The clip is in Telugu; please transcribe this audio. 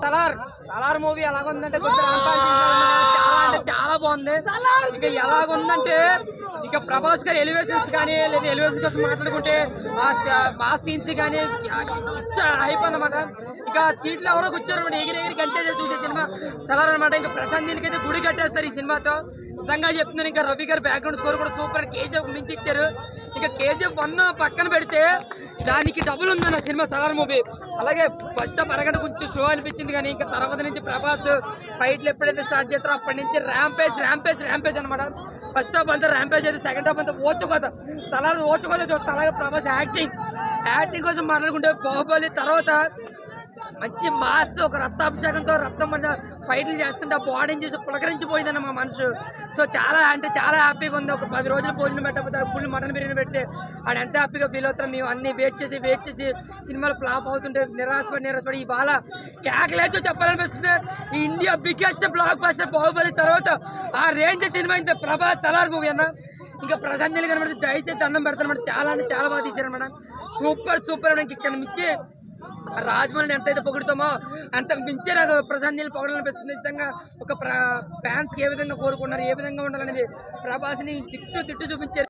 సలార్ మూవీ ఎలాగుందంటే చాలా బాగుంది. ఇంకా ఎలాగుందంటే ఇంకా ప్రభాస్ గారి ఎలివేషన్స్ కానీ లేదా ఎలివేషన్ కోసం మాట్లాడుకుంటే ఆ సీన్స్ కానీ హైప్ అన్నమాట. ఇంకా సీట్లు ఎవరో కూర్చోరన్నమాట, ఎగిరి గంటేదే చూసే సినిమా సలార్ అనమాట. ఇంకా ప్రశాంత్ నీల్ అయితే గుడి కట్టేస్తారు ఈ సినిమాతో. నిజంగా చెప్తున్నాను. ఇంకా రవి గారి బ్యాక్గ్రౌండ్ స్కోర్ కూడా సూపర్. కేజీఎఫ్ మించి ఇచ్చారు. ఇంకా కేజీఎఫ్ 1 పక్కన పెడితే దానికి డబుల్ ఉందన్న సినిమా సలార్ మూవీ. అలాగే ఫస్ట్ హాఫ్ అరగంట కొంచెం స్లో అనిపించింది, కానీ ఇంకా తర్వాత నుంచి ప్రభాస్ ఫైట్లు ఎప్పుడైతే స్టార్ట్ చేస్తారో అప్పటి నుంచి ర్యాంపేజ్ అనమాట. ఫస్ట్ హాఫ్ అంతా ర్యాంపేజ్ అయితే, సెకండ్ హాఫ్ అంతా ఓచుకోత సలార్ ఓచుకోత చూస్తాం. అలాగే ప్రభాస్ యాక్టింగ్ కోసం మాట్లాడుకుంటే బాహుబలి తర్వాత మంచి మాస్ ఒక రక్తాభిషేకంతో రక్తం మీద ఫైట్లు చేస్తుంటే ఆ బాడీని చూసి పులకరించిపోయిందన్న మా మనసు. సో చాలా హ్యాపీగా ఉంది. ఒక 10 రోజులు భోజనం పెట్టకపోతే ఫుల్ మటన్ బిర్యానీ పెడితే ఆడ ఎంత హ్యాపీగా ఫీల్ అవుతాం. మేము అన్ని వెయిట్ చేసి సినిమాలు ఫ్లాప్ అవుతుంటే నిరాశపడి ఇవాళ కేకలేచో చెప్పాలనిపిస్తుంది. ఈ India biggest block buster Baahubali తర్వాత ఆ రేంజ్ సినిమా ఇంత ప్రభాస్ సలార్ మూవీ అన్న. ఇంకా ప్రశాంత్ నీల్ కనబడితే దయచేసి దండం పెడతానమాట. చాలా బాగా తీశారనమాట. సూపర్ ఇక్కడ మించి రాజమౌళిని ఎంతైతే పొగుడుతామో అంతకు మించే నాకు ప్రశాంత్ నీల్ పొగడాలనిపిస్తుంది. నిజంగా ఒక ఫ్యాన్స్ ఏ విధంగా కోరుకున్నారు, ఏ విధంగా ఉండాలనేది ప్రభాస్ని తిట్టు చూపించారు.